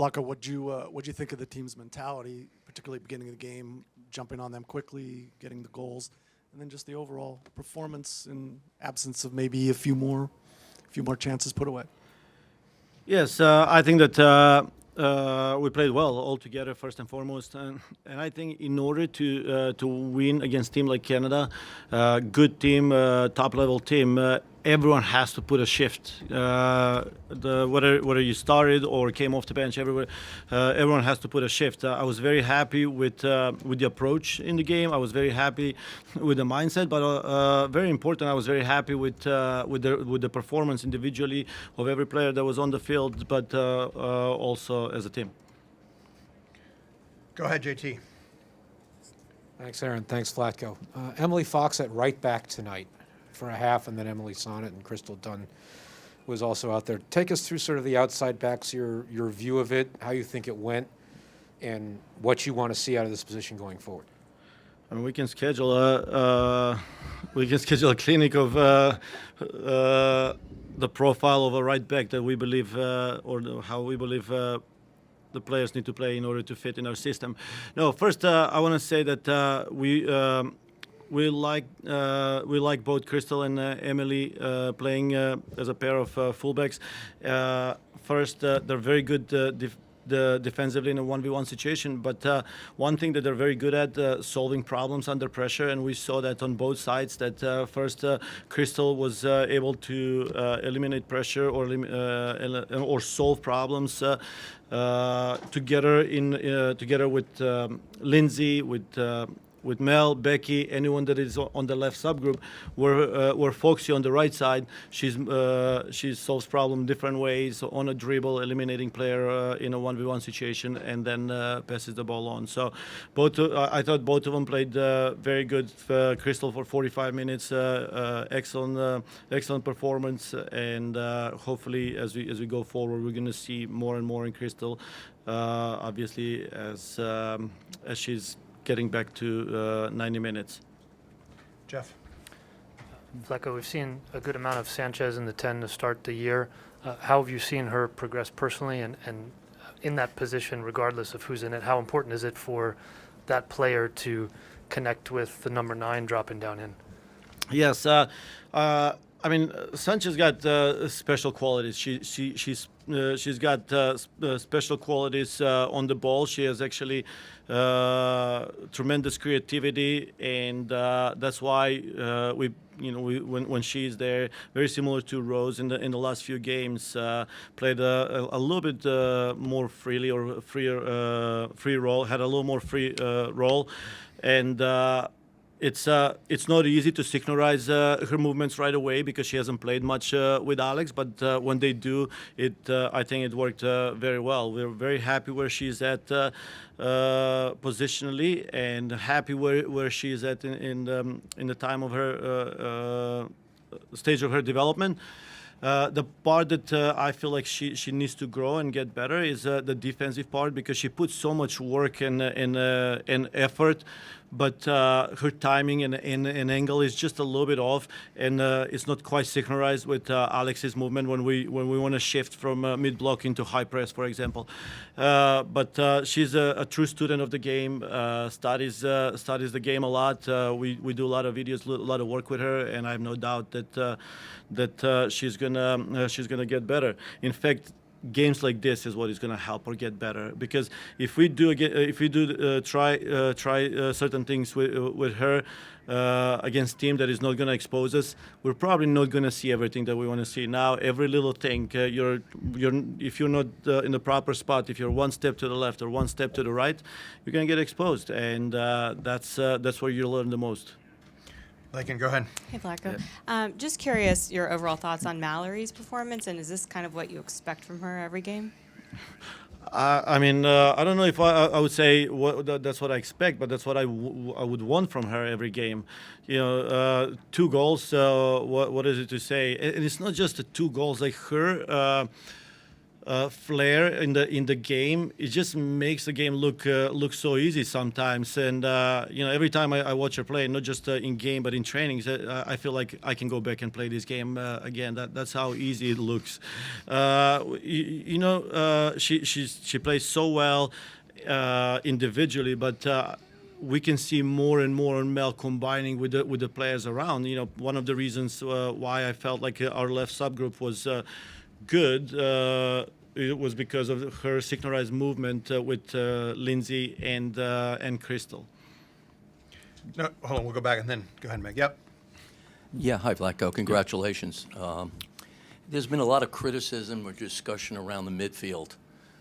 Vlatko, what'd you think of the team's mentality, particularly beginning of the game, jumping on them quickly, getting the goals, and then just the overall performance in absence of maybe a few more chances put away? Yes, I think that we played well all together first and foremost, and I think in order to win against a team like Canada, good team, top level team, everyone has to put a shift. Whether you started or came off the bench, everyone has to put a shift. I was very happy with the approach in the game. I was very happy with the mindset, but very important, I was very happy with the performance individually of every player that was on the field, but also as a team. Go ahead, JT. Thanks, Aaron. Thanks, Vlatko. Emily Fox at right back tonight for a half, and then Emily Sonnet and Crystal Dunn was also out there. Take us through sort of the outside backs, your view of it, how you think it went, and what you want to see out of this position going forward. I mean, we can schedule a clinic of the profile of a right back that we believe, how we believe the players need to play in order to fit in our system. No, first I want to say that we like both Crystal and Emily playing as a pair of fullbacks. First, they're very good defensively in a 1v1 situation, but one thing that they're very good at, solving problems under pressure, and we saw that on both sides, that first Crystal was able to eliminate pressure or solve problems together with Lindsay, with Mel, Becky, anyone that is on the left subgroup, where Foxy on the right side, she solves problem different ways, on a dribble, eliminating player in a 1v1 situation, and then passes the ball on. So I thought both of them played very good. Crystal for 45 minutes, excellent performance, and hopefully as we go forward, we're going to see more and more in Crystal, obviously as she's getting back to 90 minutes. Jeff. Vlatko, we've seen a good amount of Sanchez in the 10 to start the year. How have you seen her progress personally and in that position, regardless of who's in it? How important is it for that player to connect with the number 9 dropping down in? Yes. I mean, Sanchez got special qualities. She's got special qualities on the ball. She has actually tremendous creativity, and that's why when she's there, very similar to Rose in the last few games, played a little bit more freely or free role, had a little more free role, and. It's not easy to synchronize her movements right away because she hasn't played much with Alex, but when they do, I think it worked very well. We're very happy where she's at positionally, and happy where she's at in the time of her stage of her development. The part that I feel like she needs to grow and get better is the defensive part, because she puts so much work and effort, but her timing and angle is just a little bit off, and it's not quite synchronized with Alex's movement when we want to shift from mid block into high press, for example. But she's a true student of the game, studies the game a lot. We do a lot of videos, a lot of work with her, and I have no doubt that she's gonna get better. In fact, games like this is what is going to help her get better, because if we do try certain things with her against team that is not going to expose us, we're probably not going to see everything that we want to see. Now every little thing, if you're not in the proper spot, if you're one step to the left or one step to the right, you're going to get exposed, and that's where you learn the most. Lakin, go ahead. Hey, Vlatko. Just curious, your overall thoughts on Mallory's performance, and is this kind of what you expect from her every game? I mean, I don't know if I would say that's what I expect, but that's what I would want from her every game. 2 goals. What is it to say? And it's not just the 2 goals. Like her flair in the game. It just makes the game look so easy sometimes. And every time I watch her play, not just in game but in trainings, I feel like I can go back and play this game again. That's how easy it looks. She plays so well individually, but we can see more and more on Mel combining with the players around. One of the reasons why I felt like our left subgroup was good. It was because of her synchronized movement with Lindsay and Crystal. No, hold on. We'll go back and then go ahead, Meg. Yep. Yeah, hi, Vlatko. Congratulations. There's been a lot of criticism or discussion around the midfield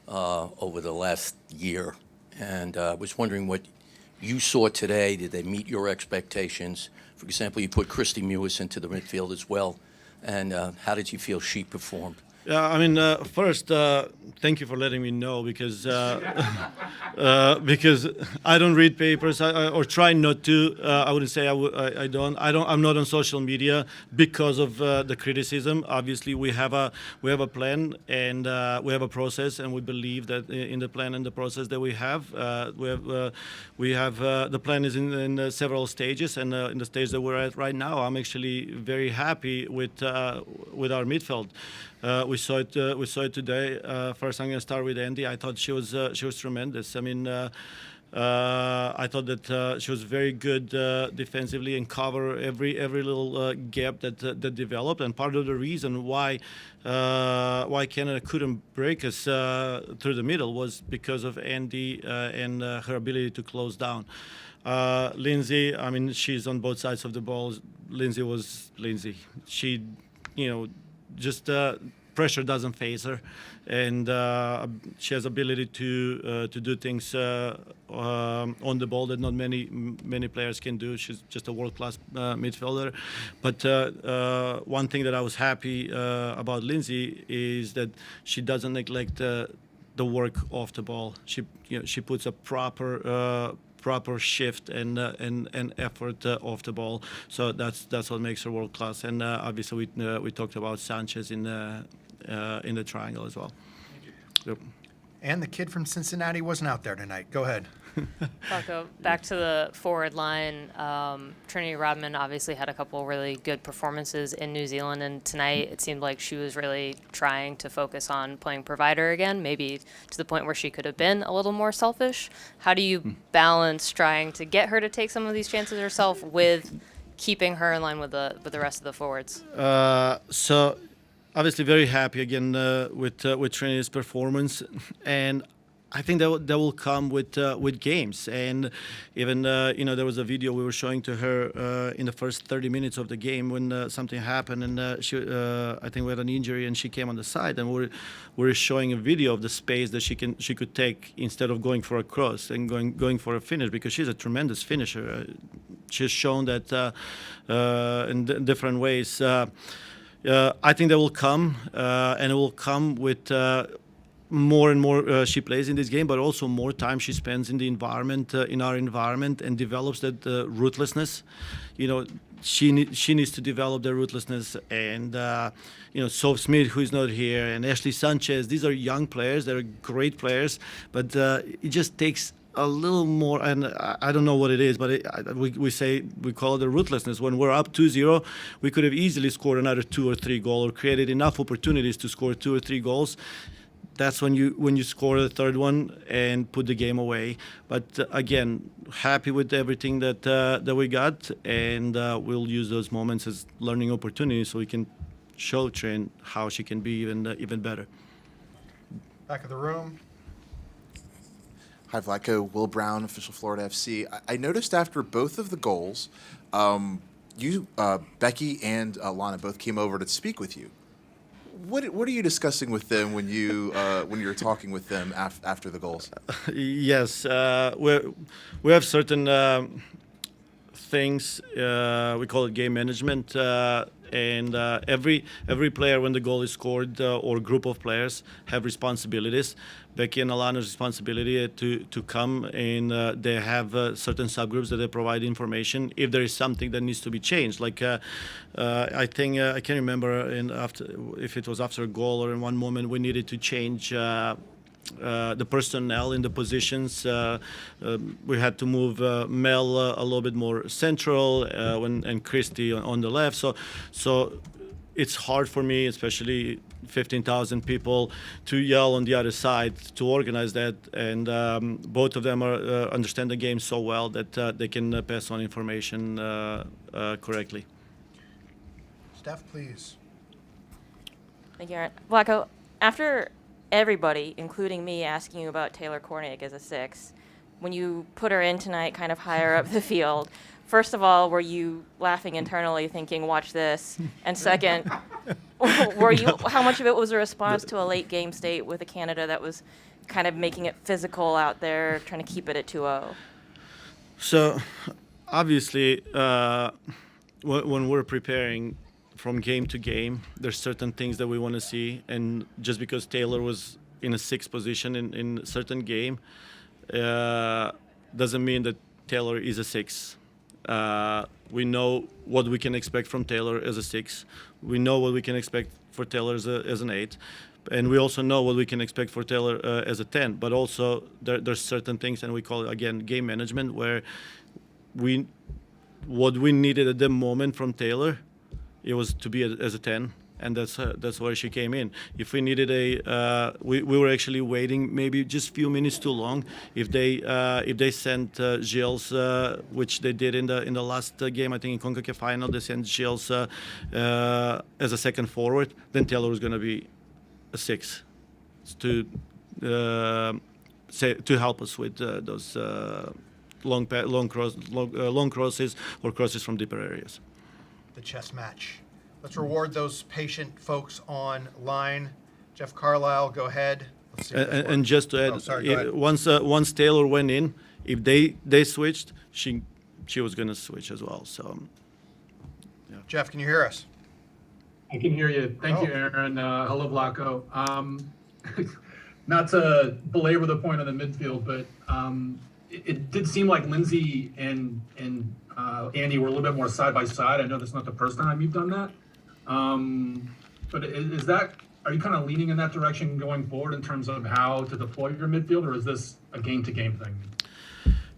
over the last year, and I was wondering what you saw today. Did they meet your expectations? For example, you put Christy Mewis into the midfield as well, and how did you feel she performed? First, thank you for letting me know because I don't read papers or try not to. I wouldn't say I don't. I'm not on social media because of the criticism. Obviously, we have a plan and we have a process, and we believe that in the plan and the process that we have the plan is in several stages, and in the stage that we're at right now, I'm actually very happy with our midfield. We saw it today. First, I'm going to start with Andy. I thought she was tremendous. I thought that she was very good defensively and cover every little gap that developed. And part of the reason why Canada couldn't break us through the middle was because of Andy and her ability to close down. Lindsay, she's on both sides of the ball. Lindsay was Lindsay. She, just pressure doesn't faze her, and she has ability to do things on the ball that not many players can do. She's just a world-class midfielder. But one thing that I was happy about Lindsay is that she doesn't neglect the work off the ball. She puts a proper shift and effort off the ball. So that's what makes her world class. And obviously we talked about Sanchez in the triangle as well. Yep. And the kid from Cincinnati wasn't out there tonight. Go ahead. Vlatko, back to the forward line. Trinity Rodman obviously had a couple really good performances in New Zealand, and tonight it seemed like she was really trying to focus on playing provider again, maybe to the point where she could have been a little more selfish. How do you balance trying to get her to take some of these chances herself with keeping her in line with the rest of the forwards? So obviously very happy again with Trinity's performance, and I think that will come with games. And even there was a video we were showing to her in the first 30 minutes of the game when something happened, and she I think we had an injury, and she came on the side, and we're showing a video of the space that she could take instead of going for a cross and going for a finish, because she's a tremendous finisher. She's shown that in different ways. I think that will come, and it will come with more and more she plays in this game, but also more time she spends in the environment, in our environment, and develops that ruthlessness. She needs to develop the ruthlessness, and Soph Smith, who is not here, and Ashley Sanchez. These are young players. They're great players, but it just takes a little more, and I don't know what it is, but we call it the ruthlessness. When we're up 2-0, we could have easily scored another 2 or 3 goals, or created enough opportunities to score 2 or 3 goals. That's when you score the third one and put the game away. But again, happy with everything that we got, and we'll use those moments as learning opportunities so we can show Trin how she can be even better. Back of the room. Hi, Vlatko. Will Brown, official Florida FC. I noticed after both of the goals, Becky and Lana both came over to speak with you. What are you discussing with them when you're talking with them after the goals? Yes, we have certain things, we call it game management, and every player when the goal is scored or group of players have responsibilities. Becky and Alana's responsibility to come and they have certain subgroups that they provide information if there is something that needs to be changed. Like I think I can't remember if it was after a goal or in one moment we needed to change the personnel in the positions. We had to move Mel a little bit more central and Christy on the left. So it's hard for me, especially 15,000 people, to yell on the other side to organize that. And both of them understand the game so well that they can pass on information correctly. Steph, please. Thank you, Aaron. Vlatko, after everybody, including me, asking you about Taylor Korniak as a 6, when you put her in tonight kind of higher up the field, first of all, were you laughing internally thinking, watch this? And second, how much of it was a response to a late game state with a Canada that was kind of making it physical out there, trying to keep it at 2-0? So obviously, when we're preparing from game to game, there's certain things that we want to see, and just because Taylor was in a 6th position in a certain game doesn't mean that Taylor is a 6. We know what we can expect from Taylor as a 6. We know what we can expect for Taylor as an 8. And we also know what we can expect for Taylor as a 10. But also there's certain things, and we call it, again, game management, where what we needed at the moment from Taylor, it was to be as a 10, and that's where she came in. If we needed we were actually waiting maybe just a few minutes too long. If they sent Gilles, which they did in the last game, I think in CONCACAF final, they sent Gilles as a second forward, then Taylor was going to be a 6 to help us with those long crosses or crosses from deeper areas. The chess match. Let's reward those patient folks online. Jeff Carlisle, go ahead. Let's see and just to add, once Taylor went in, if they switched, she was going to switch as well. So, yeah. Jeff, can you hear us? I can hear you. Thank you, Aaron. Hello, Vlatko. Not to belabor the point on the midfield, but it did seem like Lindsay and Andy were a little bit more side by side. I know that's not the first time you've done that. But are you kind of leaning in that direction going forward in terms of how to deploy your midfield, or is this a game-to-game thing?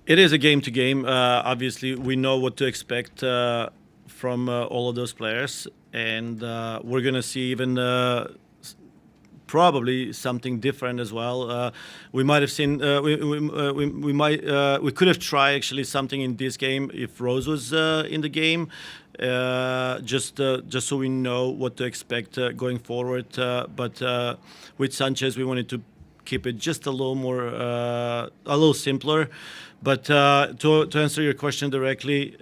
It is a game-to-game. Obviously, we know what to expect from all of those players, and we're going to see even probably something different as well. We might have seen we could have tried actually something in this game if Rose was in the game, just so we know what to expect going forward. But with Sanchez, we wanted to keep it just a little more, a little simpler. But to answer your question directly,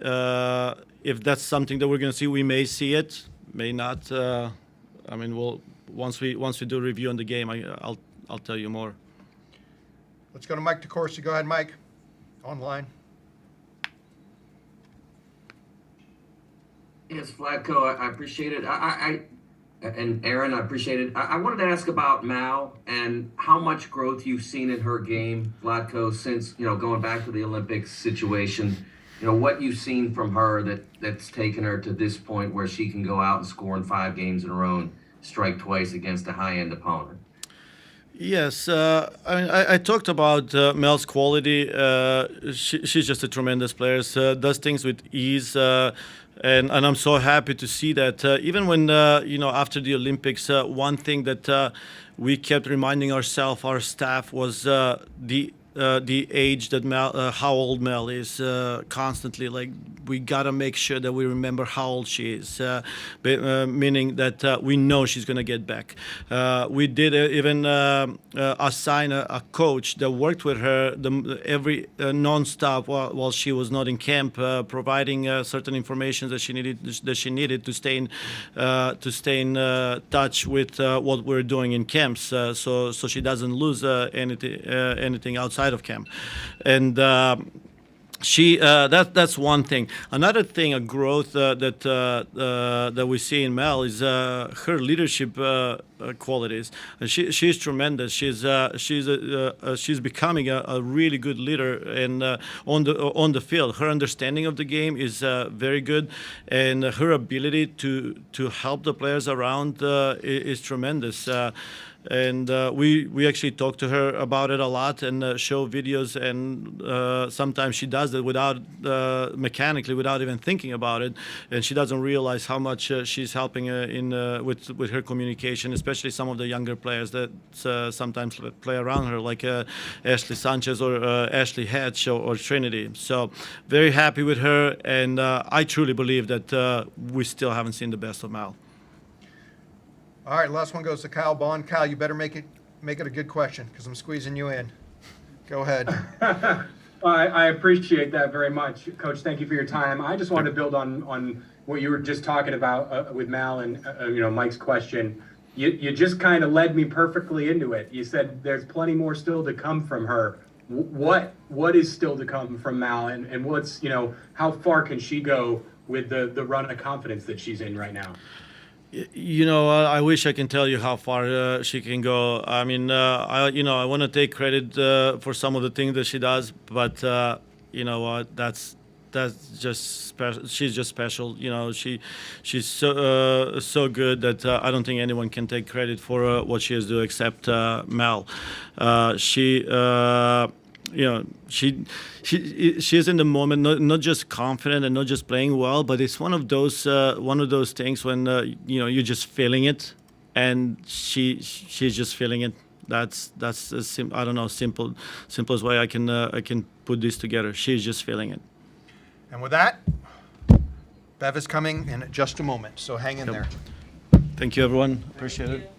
if that's something that we're going to see, we may see it, may not. I mean, once we do a review on the game, I'll tell you more. Let's go to Mike DeCourcy. Go ahead, Mike. Online. Yes, Vlatko, I appreciate it. And Aaron, I appreciate it. I wanted to ask about Mal and how much growth you've seen in her game, Vlatko, since going back to the Olympics situation. What you've seen from her that's taken her to this point where she can go out and score in 5 games in a row and strike twice against a high-end opponent. Yes, I talked about Mel's quality. She's just a tremendous player. Does things with ease, and I'm so happy to see that. Even when after the Olympics, one thing that we kept reminding ourselves, our staff, was the age that how old Mel is. Constantly, like, we gotta make sure that we remember how old she is, meaning that we know she's gonna get back. We did even assign a coach that worked with her every non-stop while she was not in camp, providing certain information that she needed to stay in touch with what we're doing in camps, so she doesn't lose anything outside of camp. And that's one thing. Another thing, a growth that we see in Mel is her leadership qualities. She's tremendous. She's becoming a really good leader, and on the field, her understanding of the game is very good, and her ability to help the players around is tremendous. And we actually talk to her about it a lot and show videos, and sometimes she does it without mechanically, without even thinking about it, and she doesn't realize how much she's helping with her communication, especially some of the younger players that sometimes play around her, like Ashley Sanchez or Ashley Hatch or Trinity. So very happy with her, and I truly believe that we still haven't seen the best of Mal. All right, last one goes to Kyle Bond. Kyle, you better make it a good question because I'm squeezing you in. Go ahead. I appreciate that very much, Coach. Thank you for your time. I just wanted to build on what you were just talking about with Mal and Mike's question. You just kind of led me perfectly into it. You said there's plenty more still to come from her. What is still to come from Mal, and what's how far can she go with the run of confidence that she's in right now? I wish I can tell you how far she can go. I mean, I want to take credit for some of the things that she does, but you know what? That's just special. She's just special. She's so good that I don't think anyone can take credit for what she has to do except Mel. She is in the moment, not just confident and not just playing well, but it's one of those things when you're just feeling it, and she's just feeling it. That's I don't know, simplest way I can put this together. She's just feeling it. And with that, Bev is coming in just a moment, so hang in there. Thank you, everyone. Appreciate it.